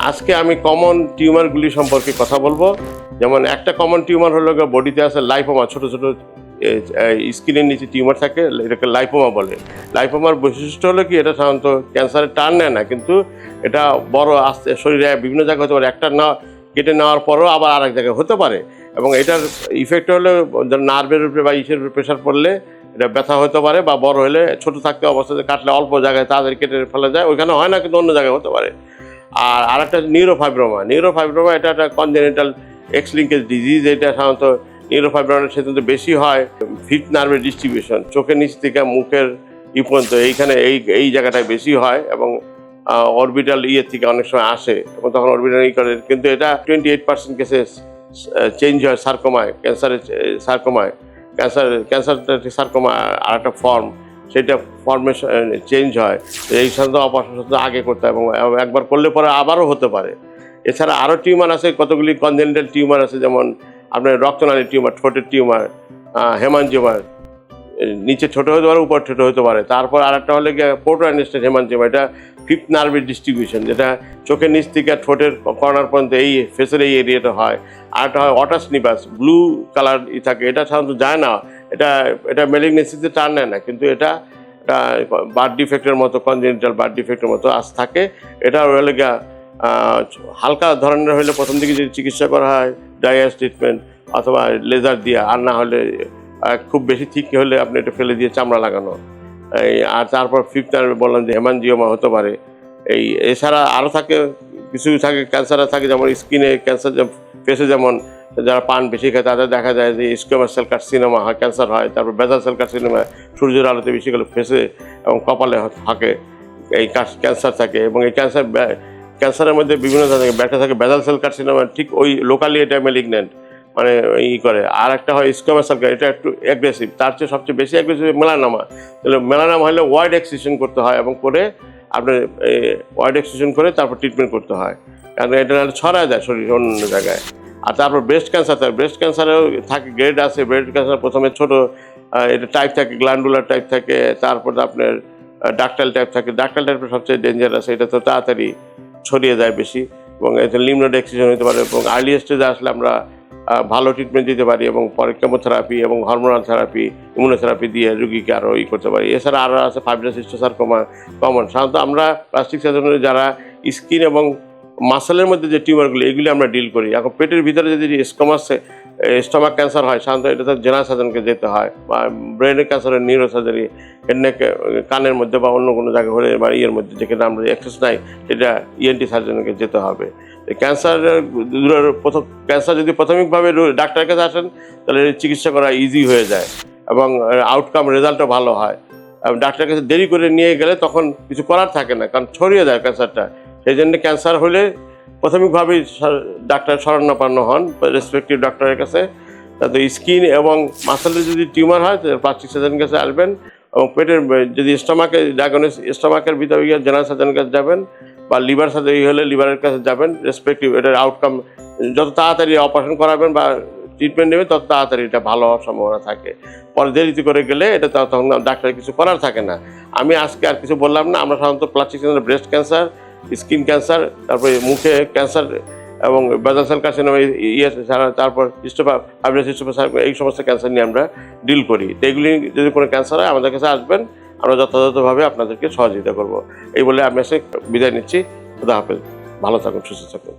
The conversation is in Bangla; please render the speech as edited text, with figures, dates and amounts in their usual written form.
আজকে আমি কমন টিউমারগুলি সম্পর্কে কথা বলবো। যেমন একটা কমন টিউমার হলো বডিতে আছে লাইপোমা, ছোট ছোট স্কিনের নিচে টিউমার থাকে, এটাকে লাইপোমা বলে। লাইপোমার বৈশিষ্ট্য হলো কি, এটা সাধারণত ক্যান্সারের টার্ন নেয় না, কিন্তু এটা বড় আস্তে শরীরে বিভিন্ন জায়গায় হতে পারে। একটা না কেটে নেওয়ার পরও আবার আরেক জায়গায় হতে পারে, এবং এটার ইফেক্ট হলে নার্ভের উপরে বা ইসের উপরে প্রেশার পড়লে এটা ব্যথা হতে পারে, বা বড় হলে ছোট থাকতে অবস্থাতে কাটলে অল্প জায়গায় তাদের কেটে ফেলা যায়, ওইখানে হয় না, কিন্তু অন্য জায়গায় হতে পারে। আর আরেকটা নিউরোফাইব্রোমা, এটা একটা কনজেনিটাল এক্স লিঙ্কেজ ডিজিজ। এটা সাধারণত নিউরোফাইব্রোমার ক্ষেত্রে বেশি হয় ফিফথ নার্ভের ডিস্ট্রিবিউশন, চোখের নিচ থেকে মুখের পর্যন্ত, এইখানে এই জায়গাটায় বেশি হয়, এবং অরবিটাল থেকে অনেক সময় আসে, এবং তখন অরবিটাল করে। কিন্তু এটা 28% কেসে চেঞ্জ হয় সার্কোমায়, ক্যান্সার সার্কোমা আর একটা ফর্ম, সেটা ফর্মেশন চেঞ্জ হয়। এই সাধারণত অপারেশন আগে করতে হয়, এবং একবার করলে পরে আবারও হতে পারে। এছাড়া আরও টিউমার আছে, কতগুলি কনজেনিটাল টিউমার আছে, যেমন আপনার রক্তনালী টিউমার, ঠোঁটের টিউমার, হেমানজিওমার, নিচে ছোট হতে পারে, উপর ছোট হতে পারে। তারপর আরেকটা হলে গিয়ে পোর্টোঅ্যানেস্টেড হেমানজিওমা, এটা ফিফথ নার্ভের ডিস্ট্রিবিউশন, যেটা চোখের নিচ থেকে ঠোঁটের কর্নার পর্যন্ত এই ফেসের এই এরিয়াটা হয়। আরেকটা হয় অটাস নিভাস, ব্লু কালার থাকে, এটা সাধারণত যায় না, এটা ম্যালিগনেন্সিতে টার্ন নেয় না, কিন্তু এটা বার্থ ডিফেক্টের মতো, কনজেনিটাল বার্থ ডিফেক্টের মতো থাকে। এটা হলে গিয়া হালকা ধরনের হলে প্রথম দিকে যদি চিকিৎসা করা হয় ডায়াস ট্রিটমেন্ট অথবা লেজার দিয়ে, আর না হলে খুব বেশি ঠিক হলে আপনি এটা ফেলে দিয়ে চামড়া লাগানো। আর তারপর ফিফথ নার্ভে বললাম যে হেমানজিওমা হতে পারে। এছাড়া আরও কিছু থাকে, ক্যান্সার থাকে, যেমন স্কিনে ক্যান্সার, ফেসে যেমন যারা পান বেশি খায় তাদের দেখা যায় যে স্কোয়ামাস সেল কার্সিনোমা হয়, ক্যান্সার হয়। তারপর বেসাল সেল কার্সিনোমা, সূর্যের আলোতে বেশি গেলে ফেসে এবং কপালে থাকে, এই ক্যান্সার থাকে। এবং এই ক্যান্সারের মধ্যে বিভিন্ন ধরনের ব্যাটা থাকে। বেসাল সেল কার্সিনোমা ঠিক ওই লোকালি এটা ম্যালিগন্যান্ট, মানে করে। আর একটা হয় স্কোয়ামাস সেল, এটা একটু অ্যাগ্রেসিভ, তার চেয়ে সবচেয়ে বেশি অ্যাগ্রেসিভ মেলানোমা। তাহলে মেলানোমা হলে ওয়াইড এক্সিশন করতে হয়, এবং করে আপনার ওয়াইড এক্সিশন করে তারপর ট্রিটমেন্ট করতে হয়, কারণ এটা নাহলে ছড়ায় যায় শরীর অন্য জায়গায়। আর তারপর ব্রেস্ট ক্যান্সার থাকে, ব্রেস্ট ক্যান্সারেও থাকে গ্রেড আছে। ব্রেস্ট ক্যান্সার প্রথমে ছোটো এটা টাইপ থাকে, গ্ল্যান্ডুলার টাইপ থাকে, তারপর আপনার ডাক্টাইল টাইপ থাকে। ডাক্টাইল টাইপের সবচেয়ে ডেঞ্জারাস, এটা তো তাড়াতাড়ি ছড়িয়ে যায় বেশি, এবং এতে লিম্ফ নোড এক্সিশন হতে পারে। এবং আর্লি স্টেজে আসলে আমরা ভালো ট্রিটমেন্ট দিতে পারি, এবং পরে কেমোথেরাপি এবং হরমোনাল থেরাপি, ইমিউনোথেরাপি দিয়ে রুগীকে আরও করতে পারি। এছাড়া আরও আছে ফাইব্রাস হিস্টোসার্কোমা কমন। সাধারণত আমরা প্লাস্টিক সার্জনে যারা স্কিন এবং মাসেলের মধ্যে যে টিউমারগুলি, এগুলি আমরা ডিল করি। এখন পেটের ভিতরে যদি স্টমাক ক্যান্সার হয়, সাধারণত এটা তো জেনারেল সার্জনকে যেতে হয়, বা ব্রেনের ক্যান্সারের নিউরো সার্জারি, কানের মধ্যে বা অন্য কোনো জায়গায় হলে, বা ইয়ের মধ্যে যেখানে আমরা অ্যাক্সেস নাই, সেটা ইএনটি সার্জনকে যেতে হবে। ক্যান্সার যদি প্রাথমিকভাবে ডাক্তারের কাছে আসেন, তাহলে চিকিৎসা করা ইজি হয়ে যায়, এবং আউটকাম রেজাল্টও ভালো হয়। ডাক্তারের কাছে দেরি করে নিয়ে গেলে তখন কিছু করার থাকে না, কারণ ছড়িয়ে যায় ক্যান্সারটা। সেই জন্য ক্যান্সার হলে প্রাথমিকভাবেই ডাক্তার শরণাপন্ন হন রেসপেক্টিভ ডাক্তারের কাছে। তাতে স্কিন এবং মাসেলের যদি টিউমার হয়, প্লাস্টিক সার্জনের কাছে আসবেন, এবং পেটের যদি স্টমাকের ভিতরে গিয়ে জেনারেল সার্জনের কাছে যাবেন, বা লিভার সার্জারি হলে লিভারের কাছে যাবেন রেসপেক্টিভ। এটার আউটকাম যত তাড়াতাড়ি অপারেশন করাবেন বা ট্রিটমেন্ট নেবেন, তত তাড়াতাড়ি এটা ভালো হওয়ার সম্ভাবনা থাকে। পরে দেরিতে করে গেলে এটা তখন ডাক্তারের কিছু করার থাকে না। আমি আজকে আর কিছু বললাম না। আমরা সাধারণত plastic surgery, breast cancer, skin cancer, তারপরে মুখে ক্যান্সার এবং বেসাল সেল কার্সিনোমা, তারপর ফাইব্রাস হিস্টোসার্কোমা, এই সমস্ত ক্যান্সার নিয়ে আমরা ডিল করি। তো এগুলি যদি কোনো ক্যান্সার হয়, আমাদের কাছে আসবেন, আমরা যথাযথভাবে আপনাদেরকে সহযোগিতা করব। এই বলে আমি এসে বিদায় নিচ্ছি। খুদা হাফেজ, ভালো থাকুন, সুস্থ থাকুন।